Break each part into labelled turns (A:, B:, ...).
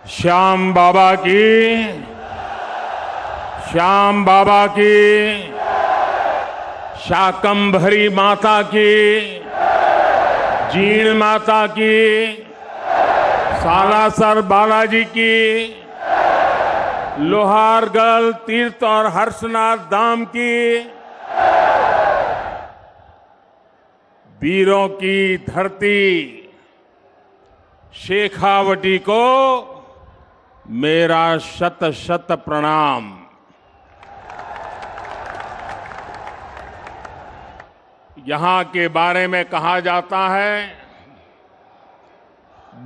A: श्याम बाबा की, श्याम बाबा की, शाकंभरी माता की, जीण माता की, सालासर बालाजी की, लोहारगढ़ तीर्थ और हर्षनाथ धाम की, वीरों की धरती शेखावटी को मेरा शत शत प्रणाम। यहां के बारे में कहा जाता है,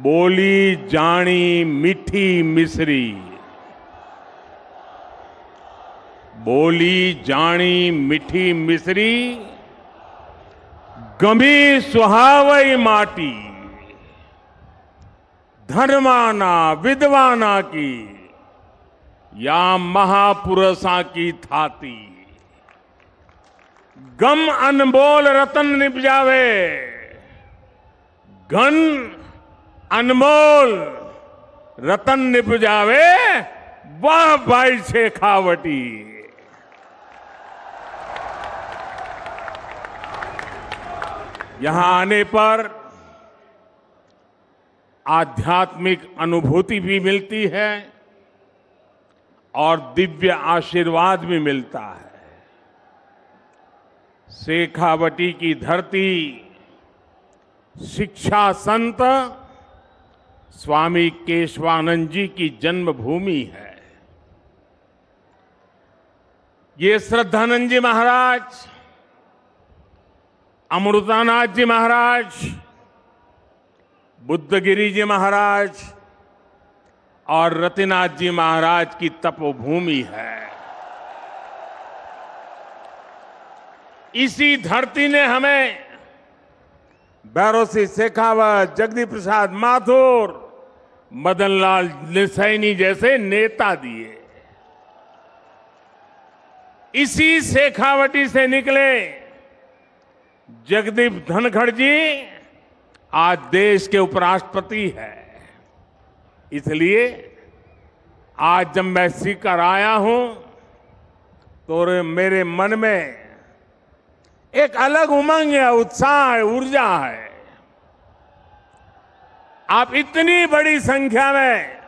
A: बोली जानी मीठी मिश्री, बोली जानी मीठी मिश्री, गमी सुहावई माटी, धर्माना विद्वाना की, या महापुरुषा की थाती, गम अनमोल रतन निपजावे, घन अनमोल रतन निपजावे, वाह भाई शेखावटी। यहां आने पर आध्यात्मिक अनुभूति भी मिलती है और दिव्य आशीर्वाद भी मिलता है। शेखावटी की धरती शिक्षा संत स्वामी केशवानंद जी की जन्मभूमि है। ये श्रद्धानंद जी महाराज, अमृतानाथ जी महाराज, बुद्धगिरी जी महाराज और रतिनाथ जी महाराज की तपोभूमि है। इसी धरती ने हमें भैरव सिंह शेखावत, जगदीश प्रसाद माथुर, मदनलाल सैनी जैसे नेता दिए। इसी शेखावटी से निकले जगदीप धनखड़ जी आज देश के उपराष्ट्रपति है। इसलिए आज जब मैं सीकर आया हूं तो मेरे मन में एक अलग उमंग है, उत्साह है, ऊर्जा है। आप इतनी बड़ी संख्या में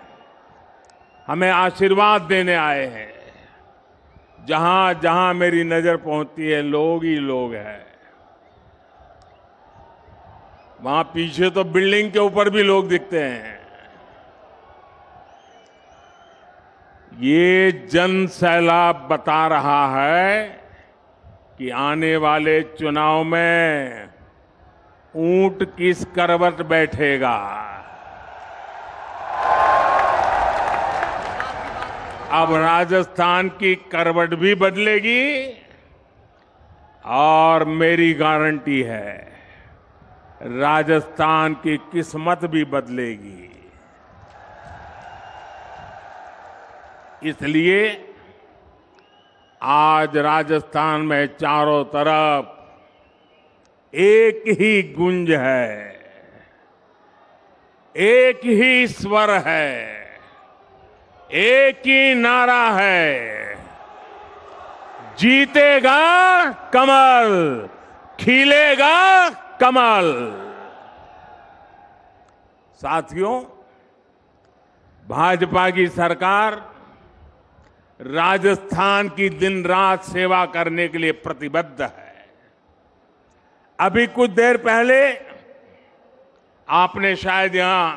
A: हमें आशीर्वाद देने आए हैं। जहां जहां मेरी नजर पहुंचती है लोग ही लोग हैं। वहां पीछे तो बिल्डिंग के ऊपर भी लोग दिखते हैं। ये जन सैलाब बता रहा है कि आने वाले चुनाव में ऊंट किस करवट बैठेगा। अब राजस्थान की करवट भी बदलेगी और मेरी गारंटी है राजस्थान की किस्मत भी बदलेगी। इसलिए आज राजस्थान में चारों तरफ एक ही गूंज है, एक ही स्वर है, एक ही नारा है, जीतेगा कमल, खिलेगा कमल। साथियों, भाजपा की सरकार राजस्थान की दिन रात सेवा करने के लिए प्रतिबद्ध है। अभी कुछ देर पहले आपने शायद यहां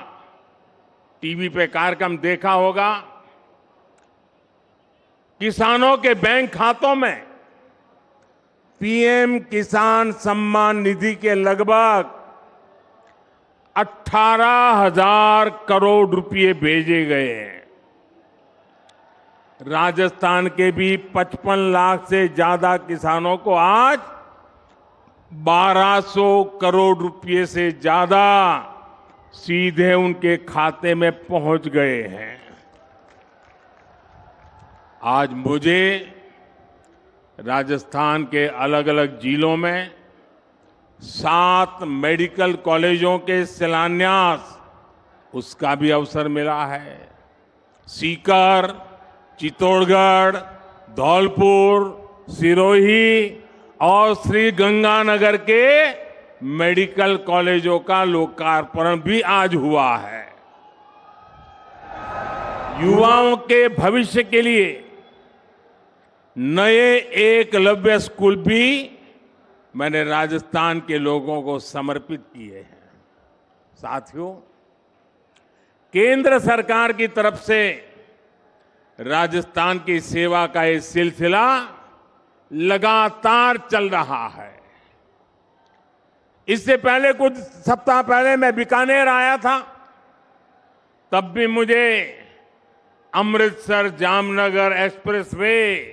A: टीवी पे कार्यक्रम देखा होगा। किसानों के बैंक खातों में पीएम किसान सम्मान निधि के लगभग 18,000 करोड़ रुपए भेजे गए हैं। राजस्थान के भी 55 लाख से ज्यादा किसानों को आज 1200 करोड़ रुपए से ज्यादा सीधे उनके खाते में पहुंच गए हैं। आज मुझे राजस्थान के अलग अलग जिलों में 7 मेडिकल कॉलेजों के शिलान्यास उसका भी अवसर मिला है। सीकर, चित्तौड़गढ़, धौलपुर, सिरोही और श्री गंगानगर के मेडिकल कॉलेजों का लोकार्पण भी आज हुआ है। युवाओं के भविष्य के लिए नए एकलव्य स्कूल भी मैंने राजस्थान के लोगों को समर्पित किए हैं। साथियों, केंद्र सरकार की तरफ से राजस्थान की सेवा का ये सिलसिला लगातार चल रहा है। इससे पहले कुछ सप्ताह पहले मैं बीकानेर आया था, तब भी मुझे अमृतसर जामनगर एक्सप्रेसवे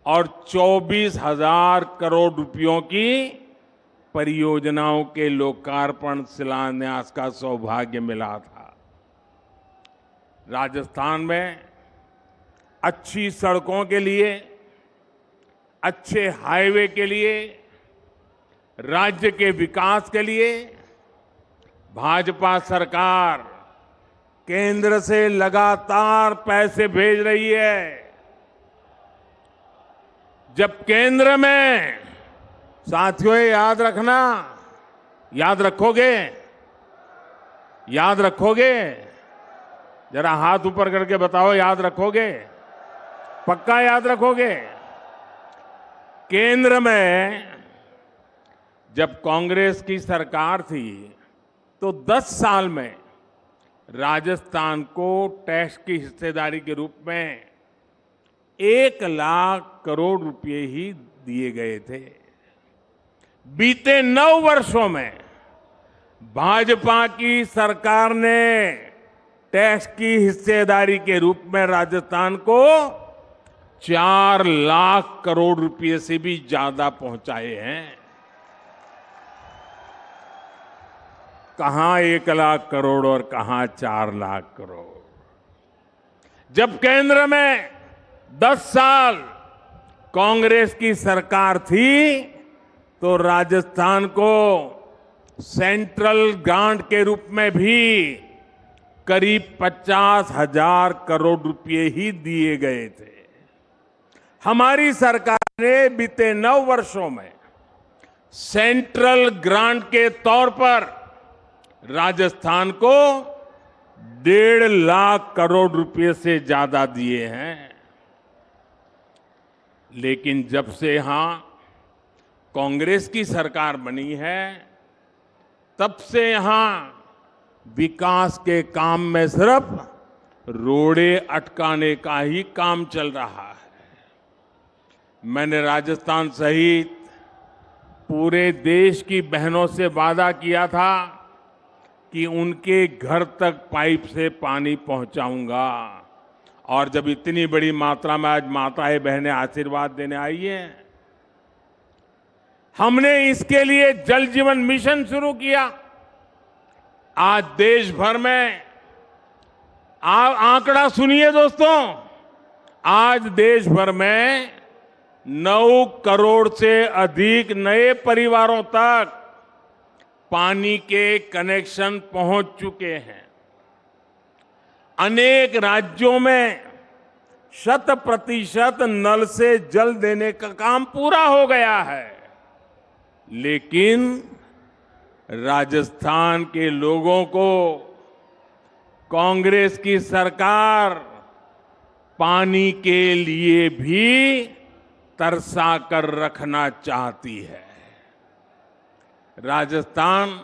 A: और 24,000 करोड़ रुपयों की परियोजनाओं के लोकार्पण शिलान्यास का सौभाग्य मिला था। राजस्थान में अच्छी सड़कों के लिए, अच्छे हाईवे के लिए, राज्य के विकास के लिए भाजपा सरकार केंद्र से लगातार पैसे भेज रही है। जब केंद्र में, साथियों याद रखना, याद रखोगे? याद रखोगे? जरा हाथ ऊपर करके बताओ, याद रखोगे? पक्का याद रखोगे? केंद्र में जब कांग्रेस की सरकार थी तो 10 साल में राजस्थान को टैक्स की हिस्सेदारी के रूप में 1 लाख करोड़ रुपए ही दिए गए थे। बीते 9 वर्षों में भाजपा की सरकार ने टैक्स की हिस्सेदारी के रूप में राजस्थान को 4 लाख करोड़ रुपए से भी ज्यादा पहुंचाए हैं। कहां 1 लाख करोड़ और कहां 4 लाख करोड़। जब केंद्र में 10 साल कांग्रेस की सरकार थी तो राजस्थान को सेंट्रल ग्रांट के रूप में भी करीब 50,000 करोड़ रुपए ही दिए गए थे। हमारी सरकार ने बीते 9 वर्षों में सेंट्रल ग्रांट के तौर पर राजस्थान को 1.5 लाख करोड़ रुपए से ज्यादा दिए हैं। लेकिन जब से यहां कांग्रेस की सरकार बनी है, तब से यहां विकास के काम में सिर्फ रोड़े अटकाने का ही काम चल रहा है। मैंने राजस्थान सहित पूरे देश की बहनों से वादा किया था कि उनके घर तक पाइप से पानी पहुंचाऊंगा, और जब इतनी बड़ी मात्रा में आज माताएं बहनें आशीर्वाद देने आई हैं, हमने इसके लिए जल जीवन मिशन शुरू किया। आज देश भर में आंकड़ा सुनिए दोस्तों, आज देश भर में 9 करोड़ से अधिक नए परिवारों तक पानी के कनेक्शन पहुंच चुके हैं। अनेक राज्यों में 100% नल से जल देने का काम पूरा हो गया है। लेकिन राजस्थान के लोगों को कांग्रेस की सरकार पानी के लिए भी तरसा कर रखना चाहती है। राजस्थान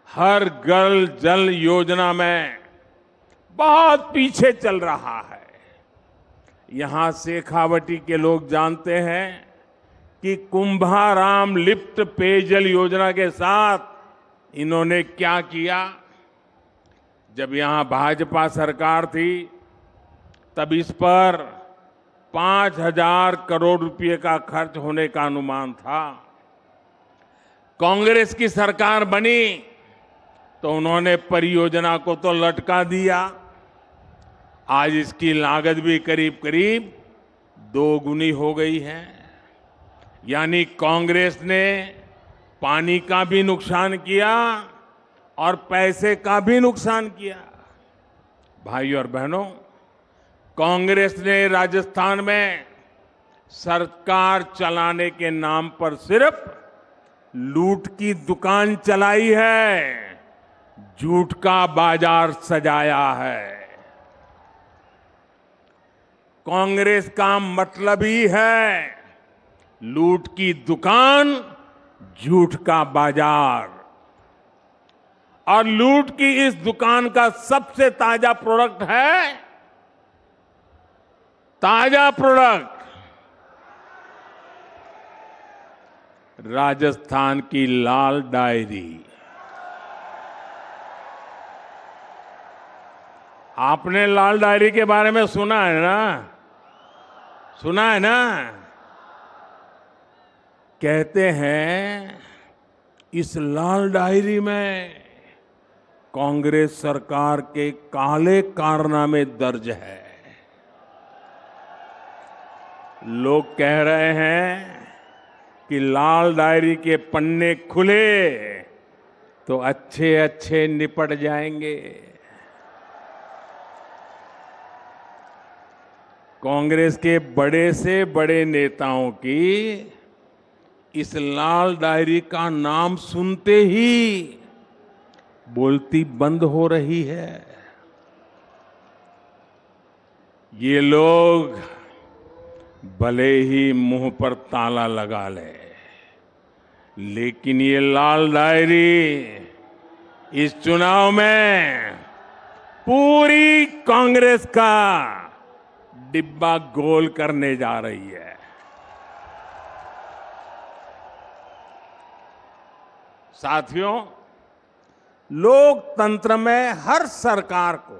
A: हर घर जल योजना में बहुत पीछे चल रहा है। यहां शेखावटी के लोग जानते हैं कि कुंभाराम लिफ्ट पेयजल योजना के साथ इन्होंने क्या किया। जब यहां भाजपा सरकार थी तब इस पर 5,000 करोड़ रुपए का खर्च होने का अनुमान था। कांग्रेस की सरकार बनी तो उन्होंने परियोजना को तो लटका दिया। आज इसकी लागत भी करीब करीब 2 गुनी हो गई है। यानी कांग्रेस ने पानी का भी नुकसान किया और पैसे का भी नुकसान किया। भाइयों और बहनों, कांग्रेस ने राजस्थान में सरकार चलाने के नाम पर सिर्फ लूट की दुकान चलाई है, झूठ का बाजार सजाया है। कांग्रेस का मतलब ही है लूट की दुकान, झूठ का बाजार। और लूट की इस दुकान का सबसे ताजा प्रोडक्ट है, ताजा प्रोडक्ट राजस्थान की लाल डायरी। आपने लाल डायरी के बारे में सुना है ना? सुना है ना? कहते हैं इस लाल डायरी में कांग्रेस सरकार के काले कारनामे दर्ज है। लोग कह रहे हैं कि लाल डायरी के पन्ने खुले तो अच्छे अच्छे निपट जाएंगे। कांग्रेस के बड़े से बड़े नेताओं की इस लाल डायरी का नाम सुनते ही बोलती बंद हो रही है। ये लोग भले ही मुंह पर ताला लगा ले, लेकिन ये लाल डायरी इस चुनाव में पूरी कांग्रेस का डिब्बा गोल करने जा रही है। साथियों, लोकतंत्र में हर सरकार को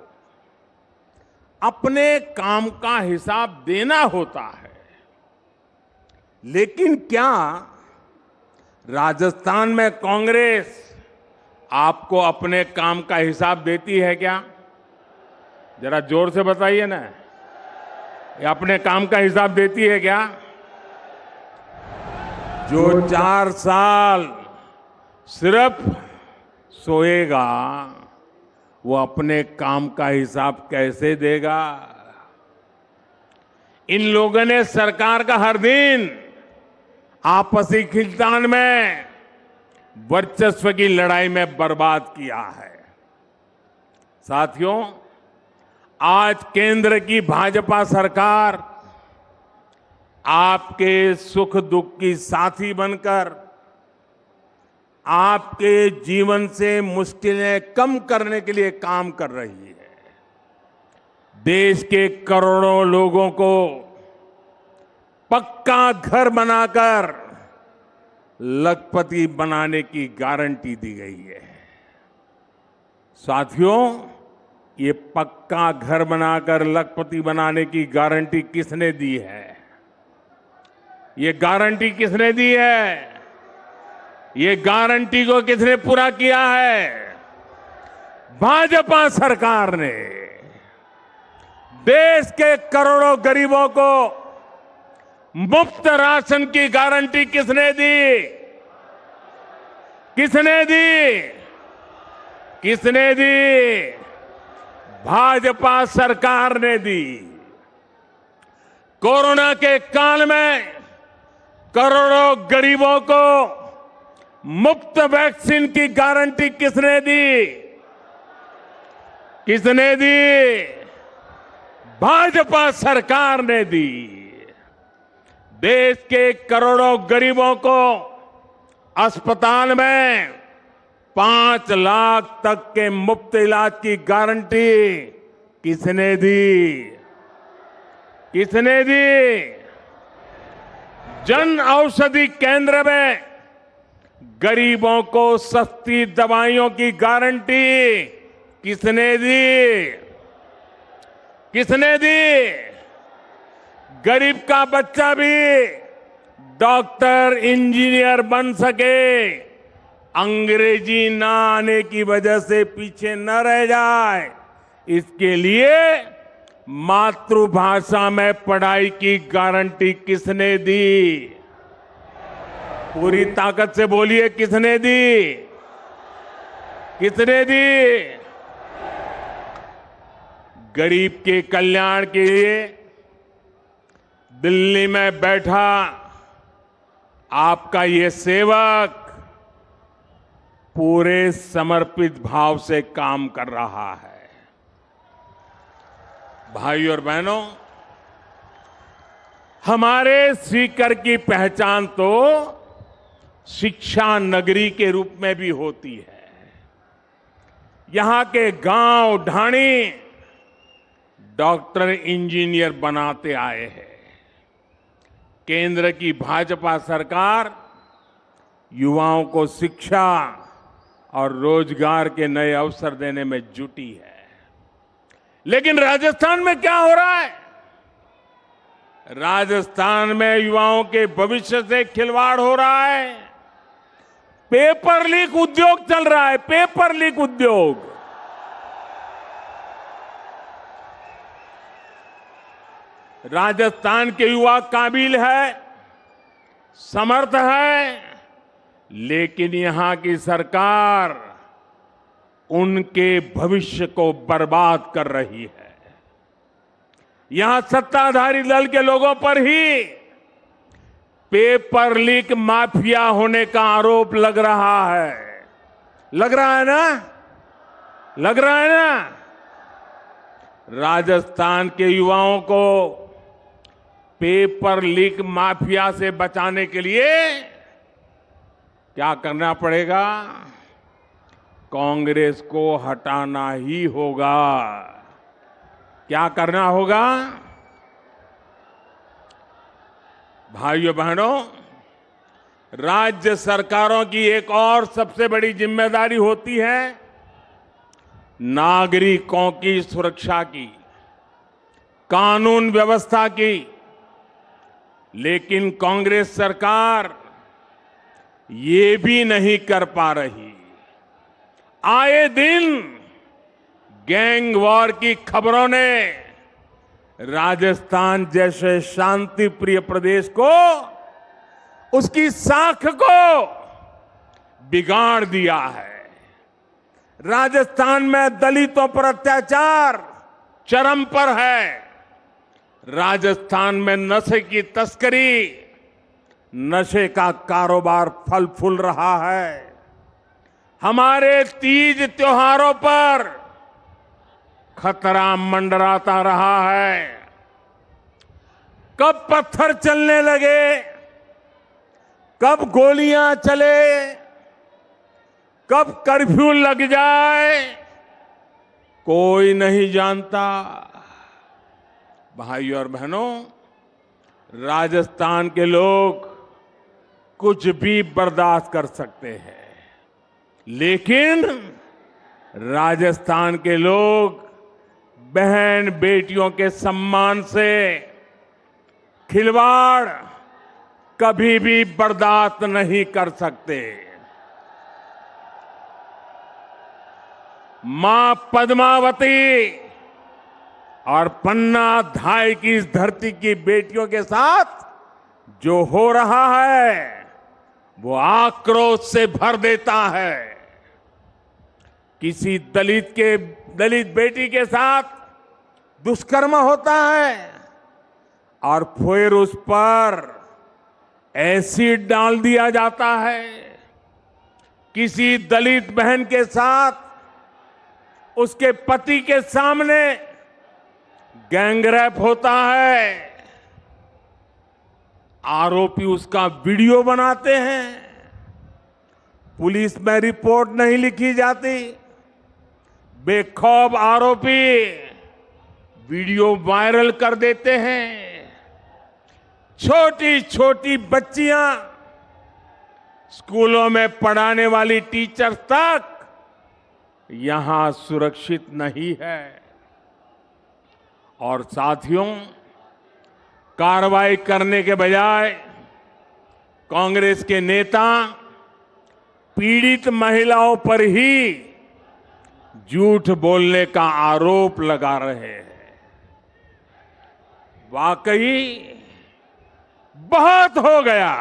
A: अपने काम का हिसाब देना होता है, लेकिन क्या राजस्थान में कांग्रेस आपको अपने काम का हिसाब देती है क्या? जरा जोर से बताइए ना, ये अपने काम का हिसाब देती है क्या? जो 4 साल सिर्फ सोएगा वो अपने काम का हिसाब कैसे देगा? इन लोगों ने सरकार का हर दिन आपसी खींचतान में, वर्चस्व की लड़ाई में बर्बाद किया है। साथियों, आज केंद्र की भाजपा सरकार आपके सुख दुख की साथी बनकर आपके जीवन से मुश्किलें कम करने के लिए काम कर रही है। देश के करोड़ों लोगों को पक्का घर बनाकर लखपति बनाने की गारंटी दी गई है। साथियों, ये पक्का घर बनाकर लखपति बनाने की गारंटी किसने दी है? ये गारंटी किसने दी है? ये गारंटी को किसने पूरा किया है? भाजपा सरकार ने। देश के करोड़ों गरीबों को मुफ्त राशन की गारंटी किसने दी? किसने दी? किसने दी? भाजपा सरकार ने दी। कोरोना के काल में करोड़ों गरीबों को मुफ्त वैक्सीन की गारंटी किसने दी? किसने दी? भाजपा सरकार ने दी। देश के करोड़ों गरीबों को अस्पताल में 5 लाख तक के मुफ्त इलाज की गारंटी किसने दी? किसने दी? जन औषधि केंद्र में गरीबों को सस्ती दवाइयों की गारंटी किसने दी? किसने दी? गरीब का बच्चा भी डॉक्टर, इंजीनियर बन सके, अंग्रेजी ना आने की वजह से पीछे न रह जाए, इसके लिए मातृभाषा में पढ़ाई की गारंटी किसने दी? पूरी ताकत से बोलिए, किसने दी? किसने दी? गरीब के कल्याण के लिए दिल्ली में बैठा आपका ये सेवक पूरे समर्पित भाव से काम कर रहा है। भाइयों और बहनों, हमारे सीकर की पहचान तो शिक्षा नगरी के रूप में भी होती है। यहां के गांव ढाणी डॉक्टर इंजीनियर बनाते आए हैं। केंद्र की भाजपा सरकार युवाओं को शिक्षा और रोजगार के नए अवसर देने में जुटी है। लेकिन राजस्थान में क्या हो रहा है? राजस्थान में युवाओं के भविष्य से खिलवाड़ हो रहा है। पेपर लीक उद्योग चल रहा है, पेपर लीक उद्योग। राजस्थान के युवा काबिल है, समर्थ है, लेकिन यहां की सरकार उनके भविष्य को बर्बाद कर रही है। यहां सत्ताधारी दल के लोगों पर ही पेपर लीक माफिया होने का आरोप लग रहा है। लग रहा है ना? लग रहा है ना? राजस्थान के युवाओं को पेपर लीक माफिया से बचाने के लिए क्या करना पड़ेगा? कांग्रेस को हटाना ही होगा। क्या करना होगा? भाइयों बहनों, राज्य सरकारों की एक और सबसे बड़ी जिम्मेदारी होती है नागरिकों की सुरक्षा की, कानून व्यवस्था की। लेकिन कांग्रेस सरकार ये भी नहीं कर पा रही। आए दिन गैंग वॉर की खबरों ने राजस्थान जैसे शांति प्रिय प्रदेश को, उसकी साख को बिगाड़ दिया है। राजस्थान में दलितों पर अत्याचार चरम पर है। राजस्थान में नशे की तस्करी, नशे का कारोबार फल फूल रहा है। हमारे तीज त्योहारों पर खतरा मंडराता रहा है। कब पत्थर चलने लगे, कब गोलियां चले, कब कर्फ्यू लग जाए, कोई नहीं जानता। भाइयों और बहनों, राजस्थान के लोग कुछ भी बर्दाश्त कर सकते हैं, लेकिन राजस्थान के लोग बहन बेटियों के सम्मान से खिलवाड़ कभी भी बर्दाश्त नहीं कर सकते। मां पद्मावती और पन्ना धाय की इस धरती की बेटियों के साथ जो हो रहा है वो आक्रोश से भर देता है। किसी दलित बेटी के साथ दुष्कर्म होता है और फिर उस पर एसिड डाल दिया जाता है। किसी दलित बहन के साथ उसके पति के सामने गैंगरेप होता है, आरोपी उसका वीडियो बनाते हैं, पुलिस में रिपोर्ट नहीं लिखी जाती, बेखौफ आरोपी वीडियो वायरल कर देते हैं। छोटी छोटी बच्चियां, स्कूलों में पढ़ाने वाली टीचर तक यहां सुरक्षित नहीं है। और साथियों, कार्रवाई करने के बजाय कांग्रेस के नेता पीड़ित महिलाओं पर ही झूठ बोलने का आरोप लगा रहे हैं। वाकई बहुत हो गया।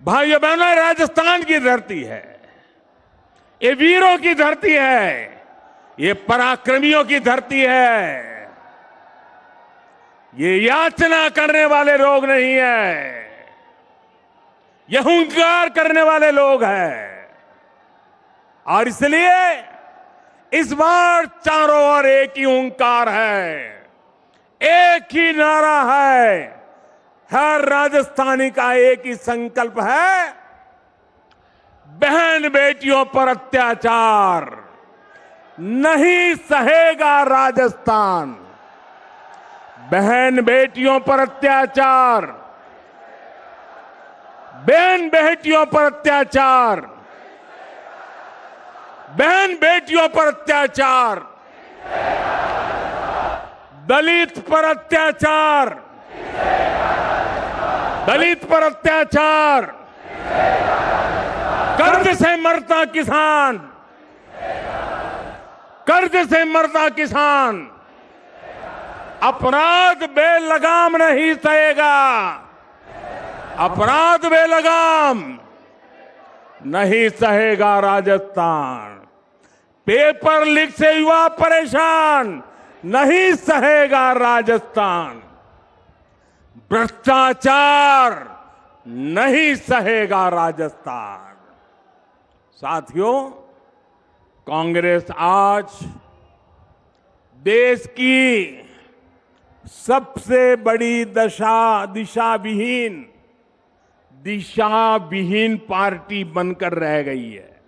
A: भाइयों बहनों, राजस्थान की धरती है, ये वीरों की धरती है, ये पराक्रमियों की धरती है। ये याचना करने वाले लोग नहीं है, ये हुंकार करने वाले लोग हैं। और इसलिए इस बार चारों ओर एक ही हुंकार है, एक ही नारा है, हर राजस्थानी का एक ही संकल्प है, बहन बेटियों पर अत्याचार नहीं सहेगा राजस्थान। बहन बेटियों पर अत्याचार, बहन बेटियों पर अत्याचार, बहन बेटियों पर अत्याचार, दलित पर अत्याचार, दलित पर अत्याचार, कर्ज से मरता किसान, कर्ज से मरता किसान अपराध बेलगाम नहीं सहेगा, अपराध बेलगाम नहीं सहेगा राजस्थान। पेपर लीक से युवा परेशान नहीं सहेगा राजस्थान। भ्रष्टाचार नहीं सहेगा राजस्थान। साथियों, कांग्रेस आज देश की सबसे बड़ी दिशा विहीन पार्टी बनकर रह गई है।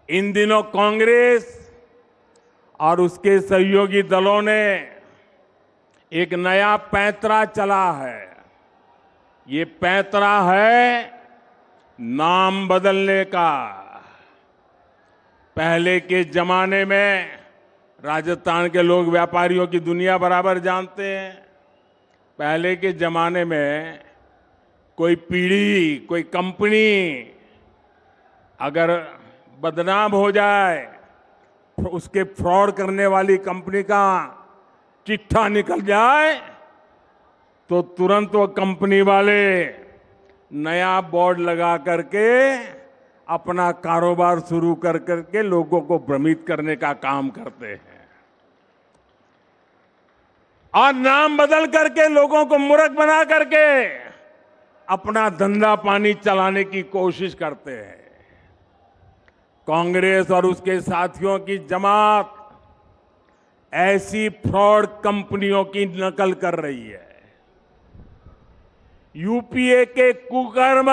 A: इन दिनों कांग्रेस और उसके सहयोगी दलों ने एक नया पैंतरा चला है। ये पैंतरा है नाम बदलने का। पहले के जमाने में राजस्थान के लोग व्यापारियों की दुनिया बराबर जानते हैं। पहले के जमाने में कोई पीढ़ी, कोई कंपनी अगर बदनाम हो जाए, उसके फ्रॉड करने वाली कंपनी का चिट्ठा निकल जाए, तो तुरंत वो कंपनी वाले नया बोर्ड लगा करके अपना कारोबार शुरू कर करके लोगों को भ्रमित करने का काम करते हैं और नाम बदल करके लोगों को मूर्ख बना करके अपना धंधा पानी चलाने की कोशिश करते हैं। कांग्रेस और उसके साथियों की जमात ऐसी फ्रॉड कंपनियों की नकल कर रही है। यूपीए के कुकर्म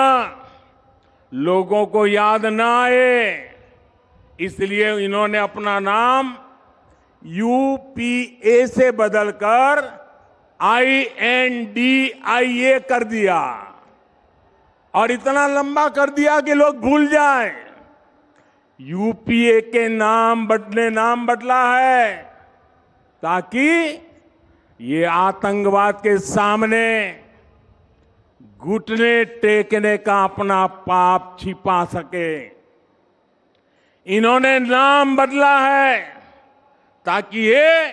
A: लोगों को याद ना आए, इसलिए इन्होंने अपना नाम यूपीए से बदलकर INDIA कर दिया और इतना लंबा कर दिया कि लोग भूल जाएं। यूपीए के नाम बदला है ताकि ये आतंकवाद के सामने घुटने टेकने का अपना पाप छिपा सके। इन्होंने नाम बदला है ताकि ये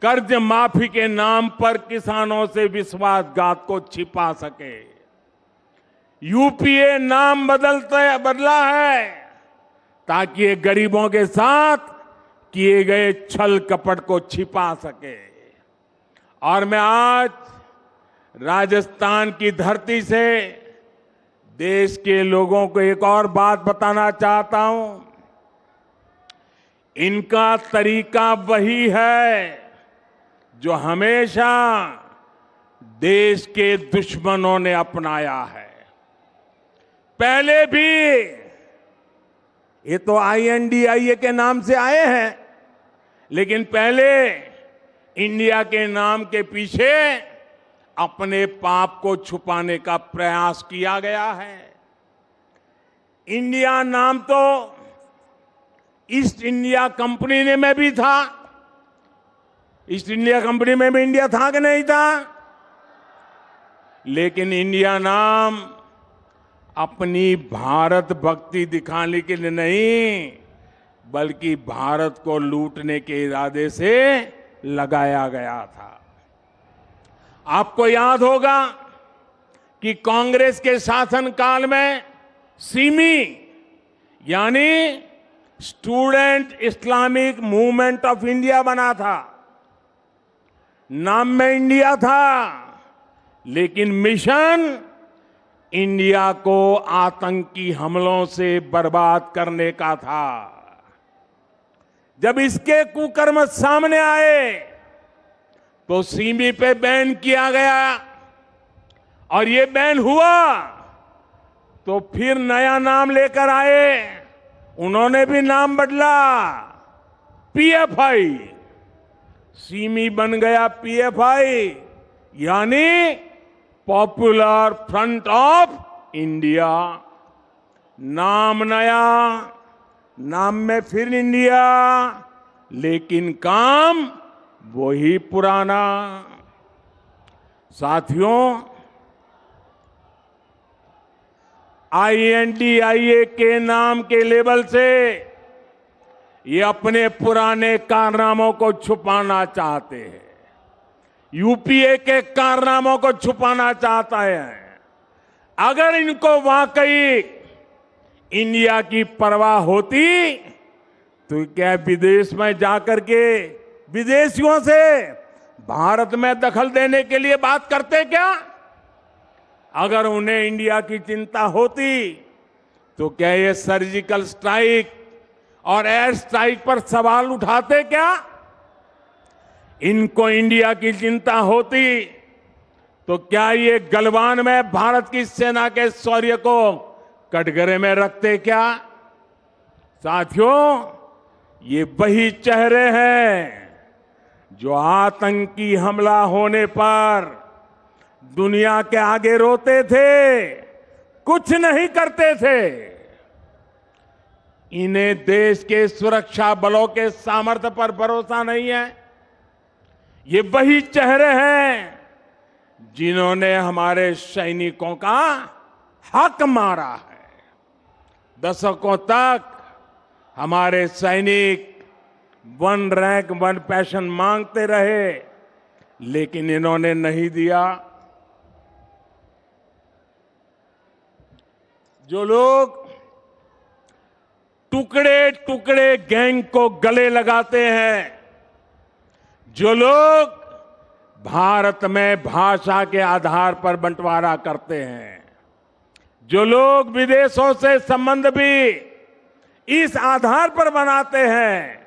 A: कर्ज माफी के नाम पर किसानों से विश्वासघात को छिपा सके। यूपीए नाम बदला है ताकि ये गरीबों के साथ किए गए छल कपट को छिपा सके। और मैं आज राजस्थान की धरती से देश के लोगों को एक और बात बताना चाहता हूं। इनका तरीका वही है जो हमेशा देश के दुश्मनों ने अपनाया है। पहले भी ये तो INDIA के नाम से आए हैं, लेकिन पहले इंडिया के नाम के पीछे अपने पाप को छुपाने का प्रयास किया गया है। इंडिया नाम तो ईस्ट इंडिया कंपनी में भी था। ईस्ट इंडिया कंपनी में भी इंडिया था कि नहीं था? लेकिन इंडिया नाम अपनी भारत भक्ति दिखाने के लिए नहीं, बल्कि भारत को लूटने के इरादे से लगाया गया था। आपको याद होगा कि कांग्रेस के शासनकाल में सिमी यानी student Islamic movement of India बना था। नाम में इंडिया था, लेकिन मिशन इंडिया को आतंकी हमलों से बर्बाद करने का था। जब इसके कुकर्म सामने आए तो सीमी पे बैन किया गया, और ये बैन हुआ तो फिर नया नाम लेकर आए। उन्होंने भी नाम बदला, पीएफआई। सीमी बन गया पीएफआई, यानी पॉपुलर फ्रंट ऑफ इंडिया। नाम नया, नाम में फिर इंडिया, लेकिन काम वही पुराना। साथियों, INDIA के नाम के लेबल से ये अपने पुराने कारनामों को छुपाना चाहते हैं। यूपीए के कारनामों को छुपाना चाहता है। अगर इनको वाकई इंडिया की परवाह होती तो क्या विदेश में जाकर के विदेशियों से भारत में दखल देने के लिए बात करते क्या? अगर उन्हें इंडिया की चिंता होती तो क्या ये सर्जिकल स्ट्राइक और एयर स्ट्राइक पर सवाल उठाते क्या? इनको इंडिया की चिंता होती तो क्या ये गलवान में भारत की सेना के शौर्य को कटघरे में रखते क्या? साथियों, ये वही चेहरे हैं जो आतंकी हमला होने पर दुनिया के आगे रोते थे, कुछ नहीं करते थे। इन्हें देश के सुरक्षा बलों के सामर्थ्य पर भरोसा नहीं है। ये वही चेहरे हैं जिन्होंने हमारे सैनिकों का हक मारा है। दशकों तक हमारे सैनिक 1 रैंक 1 पेंशन मांगते रहे, लेकिन इन्होंने नहीं दिया। जो लोग टुकड़े टुकड़े गैंग को गले लगाते हैं, जो लोग भारत में भाषा के आधार पर बंटवारा करते हैं, जो लोग विदेशों से संबंध भी इस आधार पर बनाते हैं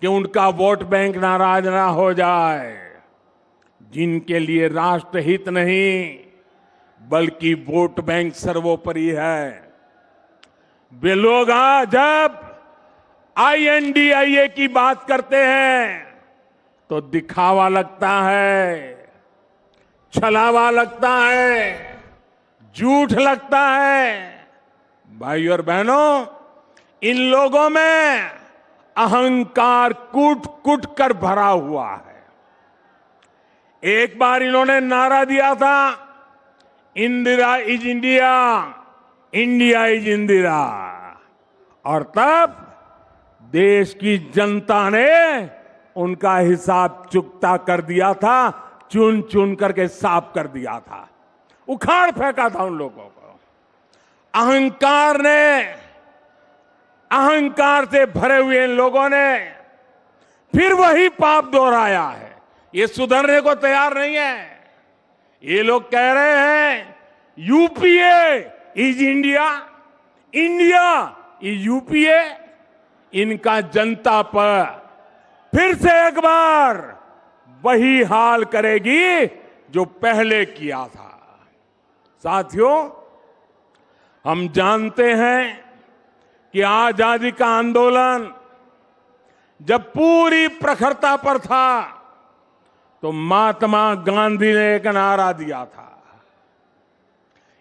A: कि उनका वोट बैंक नाराज ना हो जाए, जिनके लिए राष्ट्रहित नहीं बल्कि वोट बैंक सर्वोपरि है, वे लोग आज जब INDIA की बात करते हैं तो दिखावा लगता है, छलावा लगता है, झूठ लगता है। भाइयों और बहनों, इन लोगों में अहंकार कूट कूट कर भरा हुआ है। एक बार इन्होंने नारा दिया था, Indira is India, India is Indira, और तब देश की जनता ने उनका हिसाब चुकता कर दिया था, चुन चुन करके साफ कर दिया था, उखाड़ फेंका था उन लोगों को। अहंकार से भरे हुए इन लोगों ने फिर वही पाप दोहराया है। ये सुधरने को तैयार नहीं है। ये लोग कह रहे हैं UPA is India, India is UPA. इनका जनता पर फिर से एक बार वही हाल करेगी जो पहले किया था। साथियों, हम जानते हैं कि आजादी का आंदोलन जब पूरी प्रखरता पर था तो महात्मा गांधी ने एक नारा दिया था।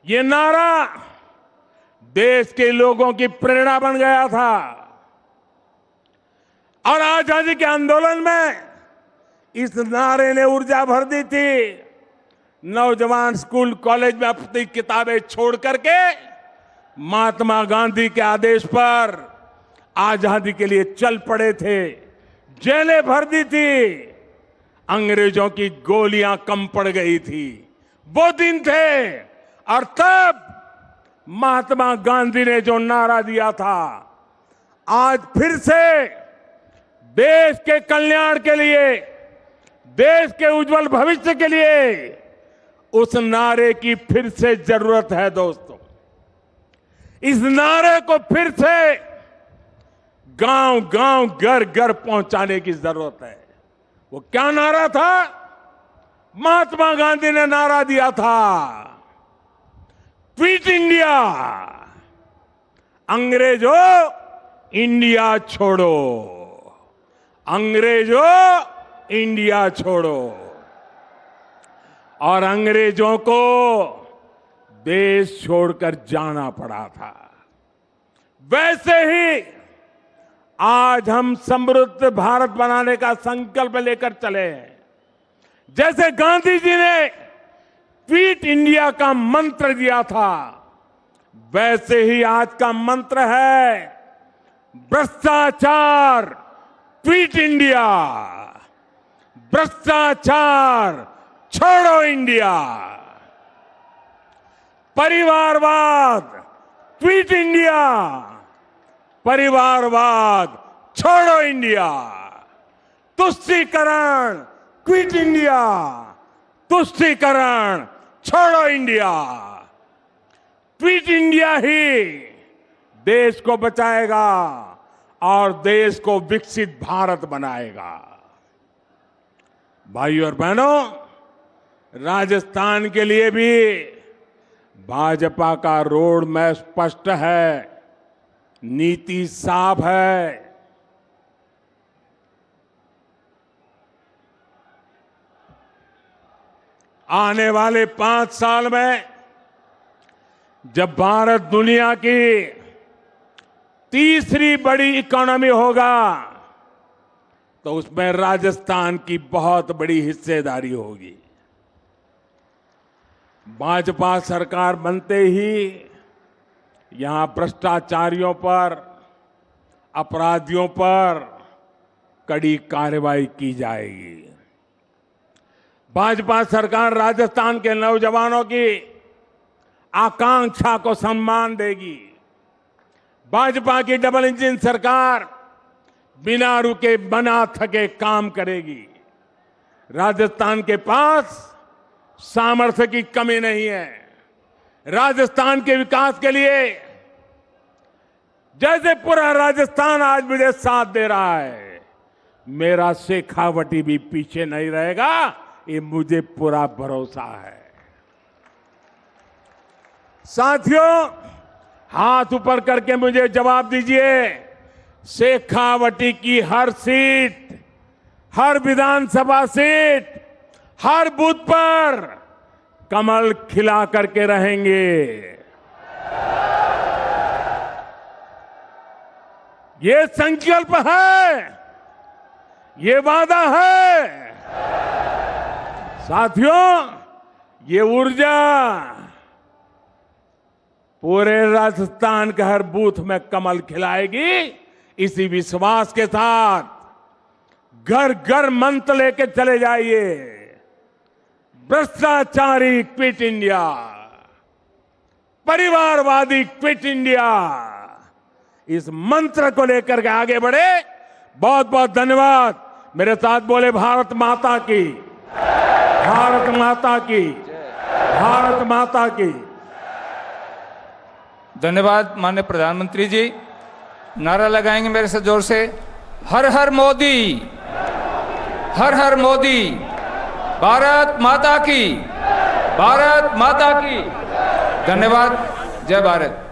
A: ये नारा देश के लोगों की प्रेरणा बन गया था, और आजादी के आंदोलन में इस नारे ने ऊर्जा भर दी थी। नौजवान स्कूल कॉलेज में अपनी किताबें छोड़ करके महात्मा गांधी के आदेश पर आजादी के लिए चल पड़े थे, जेलें भर दी थी, अंग्रेजों की गोलियां कम पड़ गई थी। वो दिन थे, और तब महात्मा गांधी ने जो नारा दिया था, आज फिर से देश के कल्याण के लिए, देश के उज्जवल भविष्य के लिए उस नारे की फिर से जरूरत है दोस्तों। इस नारे को फिर से गांव गांव घर घर पहुंचाने की जरूरत है। वो क्या नारा था? महात्मा गांधी ने नारा दिया था, क्विट इंडिया, अंग्रेजों इंडिया छोड़ो, अंग्रेजों इंडिया छोड़ो। और अंग्रेजों को देश छोड़कर जाना पड़ा था। वैसे ही आज हम समृद्ध भारत बनाने का संकल्प लेकर चले हैं। जैसे गांधी जी ने क्विट इंडिया का मंत्र दिया था, वैसे ही आज का मंत्र है भ्रष्टाचार क्विट इंडिया, भ्रष्टाचार छोड़ो इंडिया, परिवारवाद क्विट इंडिया, परिवारवाद छोड़ो इंडिया, तुष्टीकरण क्विट इंडिया, तुष्टीकरण छोड़ो इंडिया। क्विट इंडिया ही देश को बचाएगा और देश को विकसित भारत बनाएगा। भाइयों और बहनों, राजस्थान के लिए भी भाजपा का रोड मैप स्पष्ट है, नीति साफ है। आने वाले 5 साल में जब भारत दुनिया की तीसरी बड़ी इकोनॉमी होगा, तो उसमें राजस्थान की बहुत बड़ी हिस्सेदारी होगी। भाजपा सरकार बनते ही यहां भ्रष्टाचारियों पर, अपराधियों पर कड़ी कार्रवाई की जाएगी। भाजपा सरकार राजस्थान के नौजवानों की आकांक्षा को सम्मान देगी। भाजपा की डबल इंजन सरकार बिना रुके बिना थके काम करेगी। राजस्थान के पास सामर्थ्य की कमी नहीं है। राजस्थान के विकास के लिए जैसे पूरा राजस्थान आज मुझे साथ दे रहा है, मेरा शेखावटी भी पीछे नहीं रहेगा, ये मुझे पूरा भरोसा है। साथियों, हाथ ऊपर करके मुझे जवाब दीजिए, शेखावटी की हर सीट, हर विधानसभा सीट, हर बूथ पर कमल खिला करके रहेंगे। ये संकल्प है, ये वादा है। साथियों, ये ऊर्जा पूरे राजस्थान के हर बूथ में कमल खिलाएगी। इसी विश्वास के साथ घर घर मंत्र लेके चले जाइए, भ्रष्टाचारी क्विट इंडिया, परिवारवादी क्विट इंडिया। इस मंत्र को लेकर के आगे बढ़े। बहुत बहुत धन्यवाद। मेरे साथ बोले भारत माता की, भारत माता की, भारत माता की।
B: धन्यवाद माननीय प्रधानमंत्री जी। नारा लगाएंगे मेरे से जोर से, हर हर मोदी, हर हर मोदी, भारत माता की, भारत माता की। धन्यवाद। जय भारत।